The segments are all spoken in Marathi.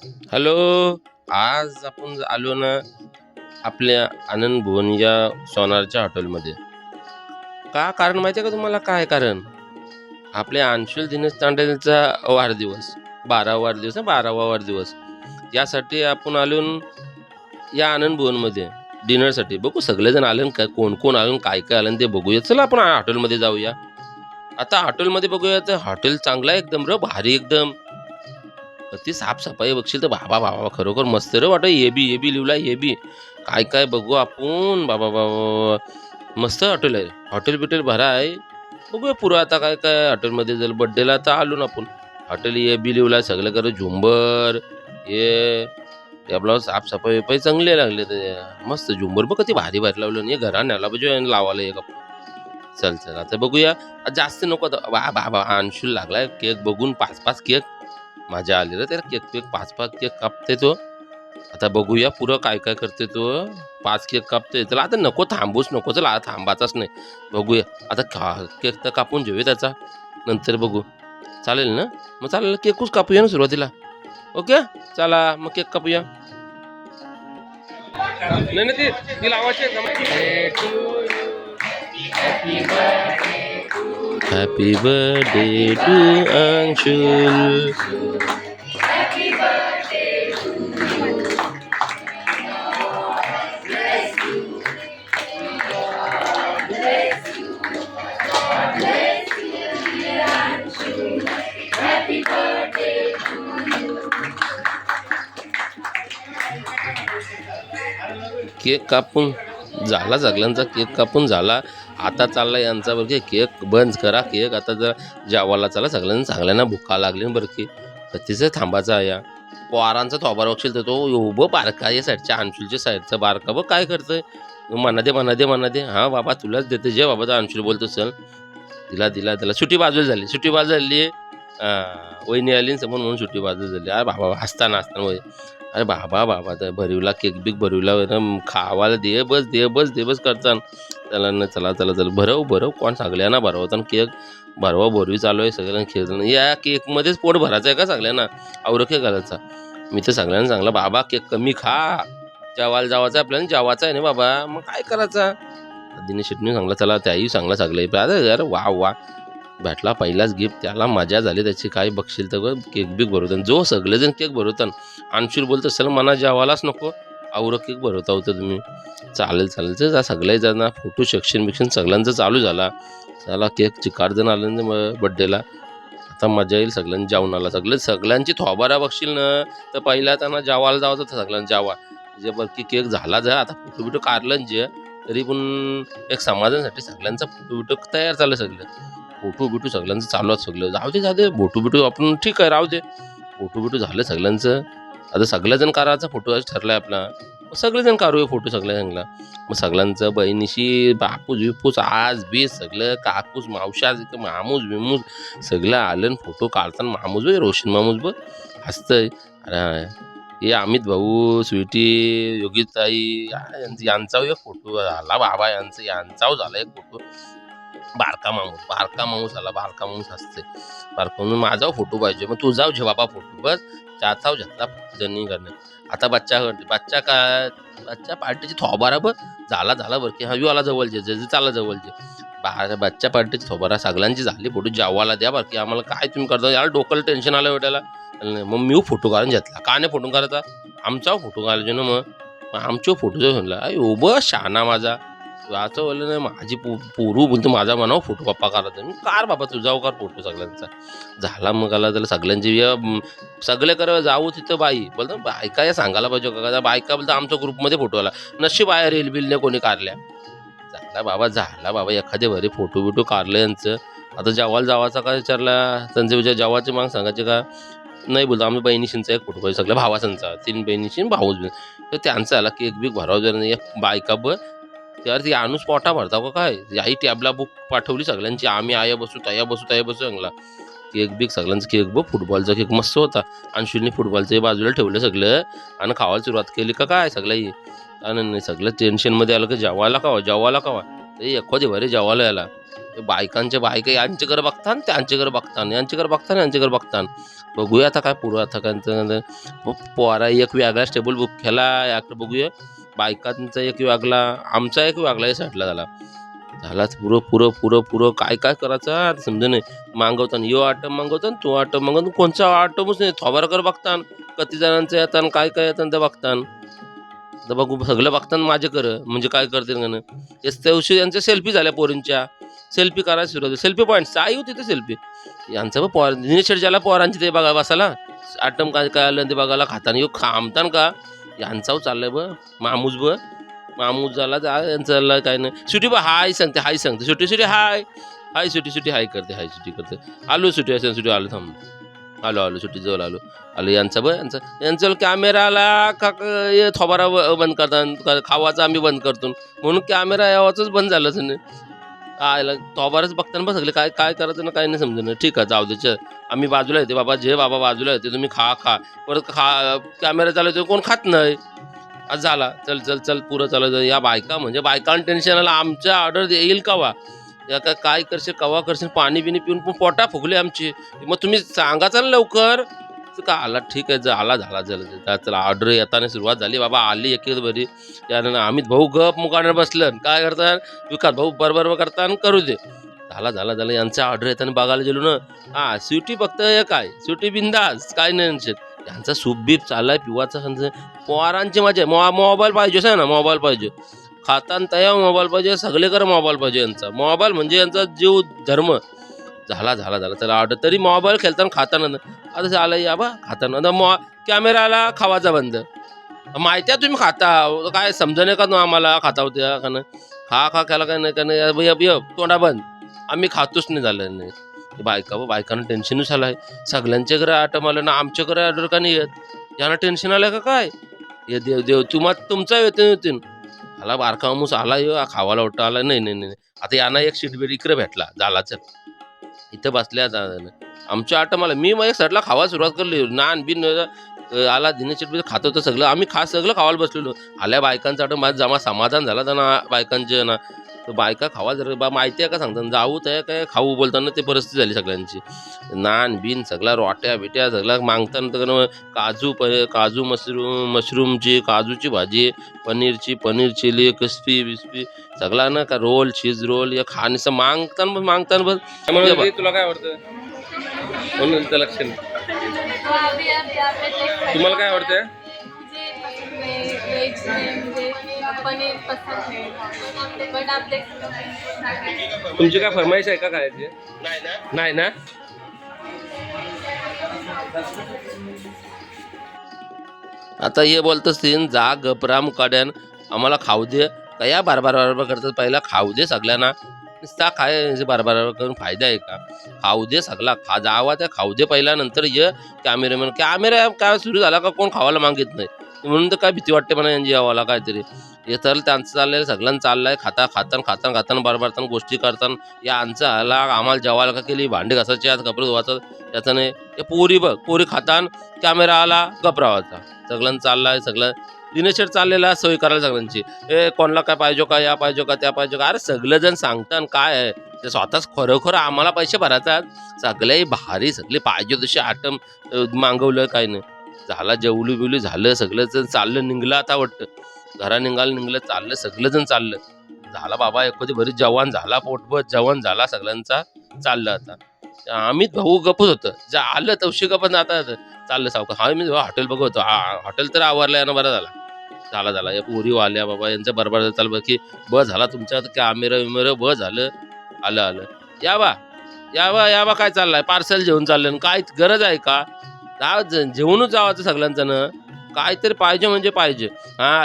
हॅलो. आज आपण आलो ना आपल्या आनंद भुवन या सोनारच्या हॉटेलमध्ये. का कारण माहिती आहे का तुम्हाला? काय कारण? आपल्या अंशुल दिनेश तांडेलचा वाढदिवस, 12वा वाढदिवस. यासाठी आपण आलो या आनंद भुवनमध्ये डिनरसाठी. बघू सगळेजण आले का, कोण कोण आलं, काय काय आलं ते बघूया. चला आपण हॉटेलमध्ये जाऊया. आता हॉटेलमध्ये बघूया तर हॉटेल चांगला आहे एकदम भारी एकदम. ती साफसफाई बघशील तर बाबा बाबा खरोखर मस्त रे वाटत. ये बी लिवला ये बी काय काय बघू आपण. बाबा बाबा मस्त हॉटेल आहे. हॉटेल बिटेल भरा आहे. बघूया पुरं आता काय काय हॉटेलमध्ये जर बड्डेला तर आलो ना आपण. हॉटेल ये बी लिवला सगळं कर झुंबर हे ते आपलं साफसफाई बिफाई चांगले लागले ते मस्त झुंबर बघ किती भारी भारी लावलं नाही घरा न्याला पाहिजे लावायला एक. चल चल आता बघूया. जास्त नको बा बाबा अंशुल लागलाय केक बघून 5-5 केक. मजा आली रे त्याला. केक 5-5 केक कापते तो. आता बघूया पुरं काय काय करते तो. 5 केक कापते. चला आता नको थांबूच नको. चला आता थांबाचाच नाही. बघूया आता केक तर कापून घेऊया त्याचा नंतर बघू. चालेल ना? मग चालेल केकच कापूया ना सुरुवातीला. ओके चला मग केक कापूया. नाही नाही ती लावायची happy birthday to Anshul. Cake कापून झाला सगळ्यांचा. केक कापून झाला. आता चालला यांचा बरं की केक बंद करा. केक आता जर जेवायला चला सगळ्यांना. चांगल्याना भुका लागली बरं की तिचं थांबायचा या पोरांचा थोबार बघशील तर तो उभं बारका या साईडच्या अंशुलच्या साईडचा बारका बघ काय करतोय. म्हणा दे हा बाबा तुलाच देते जे बाबा तर अंशुल बोलतो चल. दिला त्याला सुट्टी बाजूला झाली. वहिनी आली समोर म्हणून सुट्टी बाजूला झाली. अरे बाबा हसताना वय. अरे बाबा तर भरवला केक बिक भरवला खावायला दे बस करताना. त्याला न चला भरव कोण सगळ्यांना भरवताना केक भरवी चालू आहे सगळ्यांना खेळताना. या केकमध्येच पोट भरायचं आहे का सगळ्यांना? आवर केक घालायचा. मी तर सगळ्यांना सांगला बाबा केक कमी खा. जेवायला जावायचं आपल्याला जेवायचं आहे ना बाबा. मग काय करायचं? दिनेश शेट्टी सांगला चला त्याही सांगला सगळं. अरे वा भेटला पहिलाच गिफ्ट. त्याला मजा झाली त्याची. काय बघशील तर केक बिक भरवतात. जो सगळेजण केक भरवतात. अंशुल बोलतो चल मना जेवायलाच नको आवर केक भरवता होतं तुम्ही. चालेल चल सगळे जण फोटो सेक्शन बिक्शन सगळ्यांचं चालू झाला. चला केक चिकाड आलं बड्डेला. आता मजा येईल सगळ्यांनी जेवणाला. सगळ्यांची थोबारा बघशील ना तर पहिला त्यांना जेवायला जावं तर सगळ्यांना जेवा जे बरकी केक झाला जा. आता फोटो बिटो काढलं जे तरी पण एक समाजासाठी सगळ्यांचा फोटो बिटो तयार झालं. सगळं फोटो बिटू सगळ्यांचं चालू आहे. सगळं जाऊ दे फोटो बिटू आपण ठीक आहे राहू दे. फोटो बिटू झालं सगळ्यांचं. आता सगळेजण करायचा फोटो ठरलाय आपला. सगळेजण काढूया फोटो सगळ्यांना. मग सगळ्यांचं बहिणीशी बापूस बिपूस आज बी सगळं काकूस मावशा मामूस बिमूस सगळं आलं फोटो काढताना. मामूस बघ रोशन मामूस बघ हसतंय. अरे हे अमित भाऊ स्वीटी योगिताई यांचा एक फोटो झाला बाबा. यांचा झाला एक फोटो. बारका माणूस आला. बारका माणूस असते. बारका म्हणून माझा फोटो पाहिजे. मग तू जाऊ झे बाबा फोटो बस त्याचा घेतला जर्नी करणे. आता बच्चा काय बच्चा पार्टीची थोबारा बघ झाला बरं की हा आला जवळचे चाला जवळचे बच्चा पार्टीची थोबारा सगळ्यांची झाली. फोटो जेवायला द्या बरं की आम्हाला काय तुम्ही करता याला डोक्याला टेन्शन आलं भेटायला. मग मी फोटो काढून घेतला. का नाही फोटो काढायचा? आमचा फोटो काढायचे ना. मग आमच्या फोटोचा म्हणला उभं शहाणा माझा असं बोललं नाही. माझी पोरू बोलतो माझा म्हणावं फोटो पप्पा काढायचा. मी कार बाबा तू जाऊ कार फोटो सगळ्यांचा. झाला मग आला त्याला सगळ्यांची सगळे कर जाऊ तिथं बाई बोलतो बायका या सांगायला पाहिजे का? बायका बोलतो आमच्या ग्रुपमध्ये फोटो आला नशी बाहेर रील बिलने कोणी काढल्या. झाला बाबा एखादे भरे फोटो बिटो काढले यांचं. आता जेवायला जावाचा काय विचारला त्यांचे विचार जेवायचे मग सांगायचे का नाही बोलतो आम्ही बहिणीशींचा एक फोटो पाहिजे सगळ्या भावासांचा 3 बहिणीशी भाऊच तर त्यांचा आला केक बिक भराव जर नाही. बायका त्यावर ती आणूच पोटा भरता का काय? आई टॅबला बुक पाठवली सगळ्यांची. आम्ही आया बसू चांगला केक बिक सगळ्यांचा केक बघ. फुटबॉलचा केक मस्त होता. अंशुलने फुटबॉलच्या बाजूला ठेवलं सगळं आणि खावायला सुरुवात केली का काय सगळंही. नाही सगळं टेन्शनमध्ये आलं की जेवायला कावा ते एखादी भरे जेवायला याला बायकांच्या बायका यांच्याकडे बघतान त्यांच्याकडे बघतान यांच्याकडे बघतान यांच्याकडे बघतान. बघूया आता काय पुरं आता काय पोरा एक वेगळा टेबल बुक केला याकडे बघूया. बायकांचा एक वेगळा आमचा एक वेगळा या साईडला झालाच पुरं पुरं पुरं पुरं काय काय करायचं समजा नाही. मागवताना यो आटम मागवतान तो आटम मागवतान कोणचा आटमच नाही थोबारकर बघतान किती जणांचं येतान काय काय येतात ते बघतान. तर बघू सगळं बघताना माझ्याकडं म्हणजे काय करते का नाही दिवशी यांच्या सेल्फी झाल्या पोरींच्या. सेल्फी करायला सुरू सेल्फी पॉईंट आई होती ते सेल्फी यांचं बघ पोर ज्याला पोरांची ते बघा बसायला आटम काय काय आलं ते बघायला खाताना यो खामतान का यांचाव चाललंय मामूज झाला यांचा काय नाही. सुटी बा हाय सांगते सुटी हाय सुटी हाय करते आलो सुटी असेल सुटी आलो थांब आलो सुटी जवळ आलो यांचा कॅमेराला का थोबारा बंद करतात खावाचा आम्ही बंद करतो म्हणून कॅमेरा यावाचंच बंद झालं नाही. आयला थोबारच बघताना बघ सगळे काय काय करायचं ना काय नाही समजणं. ठीक आहे जाऊ द्यायचं आम्ही बाजूला येते बाबा बाजूला येते तुम्ही खा परत कॅमेरा चालवतो कोण खात नाही. आज झाला चल पुरं चालू या बायका म्हणजे बायकांना टेन्शन आलं आमच्या ऑर्डर येईल कवा या काय करशील कवा करशील पाणी बिणी पिऊन पण पोटा फुगले आमची मग तुम्ही सांगाचा ना लवकर का आला ठीक आहे झाला चला ऑर्डर येताना सुरुवात झाली बाबा आली एक बरी यानं अमित भाऊ गप मुकाने बसलं काय करतात विकास भाऊ बरोबर करता करू दे झाला यांचा ऑर्डर येताना बघायला गेलो ना स्वीटी फक्त काय स्वीटी बिंदास काय नाही यांचा सूप बीप चाललाय पिवाचा समजा पोरांची मजा मोबाईल पाहिजे ना मोबाईल पाहिजे खाताना तया मोबाईल पाहिजे सगळीकडे मोबाईल पाहिजे यांचा मोबाईल म्हणजे यांचा जीव धर्म झाला त्याला ऑर्डर तरी मोबाईल खेळताना खाताना आता झालं या बा खाताना आता कॅमेरा आला खावाचा बंद माहिती आहे तुम्ही खाता काय समजणे का आम्हाला खाता होत्या का नाही खा केला काय नाही का नाही तोंडा बंद आम्ही खातोच नाही झालं नाही. बायकांना टेन्शनच आलं आहे सगळ्यांच्या घरी आटम आलं ना आमच्या घरी ऑर्डर का नाही येत यांना टेन्शन आलं का काय ये देव तुमचा येतील आला बारका माणूस आला खावाला उठा आला नाही आता यांना एक सीट बेट इकडे भेटला झाला चल इथं बसल्या आमच्या आटमाला मी मग एक साईडला खावा सुरुवात करली नान बिन आला दिनेश खात होतं सगळं आम्ही सगळं खावायला बसलेलो आल्या बायकांचा आटम माझा जमा समाधान झाला त्यांना बायकांचे ना तर बायका खावा जर माहिती आहे का सांगताना जाऊ त्या काय खाऊ बोलताना ते परिस्थिती झाली सगळ्यांची नान बिन सगळा रोट्या बिट्या सगळा मागताना तर काजू मशरूमची काजूची भाजी पनीर चिली क्रिस्पी बिस्पी सगळा ना का रोल चीज रोल या खाण्याचं मागताना बस तुला काय आवडतं लक्ष तुम्हाला काय आवडतं तुमची काय फरमाईश आहे का खायची नाही ना आता हे बोलत असतील जा गपराम काड्यान आम्हाला खाऊ दे कया बारबार करतात पहिला खाऊ दे सगळ्यांना नुसता काय बारबार करून फायदा आहे का खाऊ दे सगळा जावा त्या खाऊ दे पहिला नंतर ये कॅमेरा काय सुरू झाला का कोण खावायला मागित नाही म्हणून तर काय भीती वाटते म्हणा यांची यावाला काहीतरी हे तर त्यांचं चाललंय सगळ्यांना चाललंय खाताना बारबारताना गोष्टी करताना या आमचा आला आम्हाला जेवायला का केली भांडी घासायची आज कपडे धुवायचं त्याचं नाही हे पोरी खातान कॅमेरा आला गपरावाचा सगळ्यांना चाललाय सगळं दिनेशर चाललेला सोय करायला सगळ्यांची कोणाला काय पाहिजे का या पाहिजे का त्या पाहिजे का अरे सगळेजण सांगतात काय आहे ते स्वतःच खरोखर आम्हाला पैसे भरायतात सगळे भारी सगळे पाहिजे तसे आटम मागवलं काय नाही झाला जेवली बिवली झालं सगळं चाललं निघलं आता वाटतं घरा निघालं चाललं सगळंजण चाललं झाला बाबा एखादी बरीच जेवण झाला पोटभर जेवण झाला सगळ्यांचा चाललं आता अमित भाऊ गपच होतं जे आलं तवशी गपच आता चाललं सावका हा मी हॉटेल बघतो हॉटेल तर आवरलं यानं बरं झाला या पोरी आल्या बाबा यांच्या बरोबर चाल की बस झाला तुमच्या कॅमेरा बस झालं आलं या बा काय चाललंय पार्सल जेवून चाललं काय गरज आहे का जेवूनच जावाचं सगळ्यांचं ना काहीतरी पाहिजे म्हणजे पाहिजे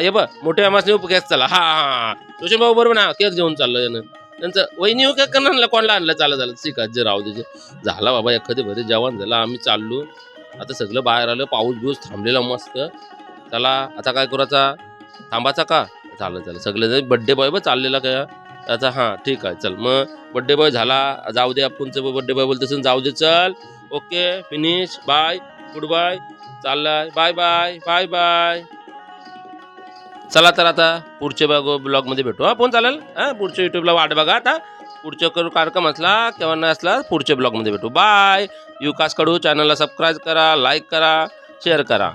ये बा मोठ्या आमासने केक चला हा तुझे भाऊ बरोबर ना केक जेवून चाललं यानं त्यांचं वहिनी केक करणार आणलं कोणाला आणलं चाललं शिकायचं जे राहू दे झाला बाबा एखादी भरी जेवण झालं आम्ही चाललो आता सगळं बाहेर आलं पाऊस बिऊस थांबलेला मस्त चला आता काय करायचा थांबाचा का चाललं सगळे बड्डे बॉय बा चाललेला काय त्याचा हां ठीक आहे चल मग बड्डे बॉय झाला जाऊ दे आपणचं बड्डे बॉय बोलतो जाऊ दे चल okay finish bye good bye चाललाय बाय चला तर आता पुढच्या ब्लॉगमध्ये भेटू फोन चालेल पुढच्या युट्यूबला वाट बघा आता पुढच्या कार्यक्रम असला किंवा नाही असला पुढच्या ब्लॉगमध्ये भेटू. बाय. युकास कडू चॅनलला सबस्क्राईब करा, लाईक करा, शेअर करा.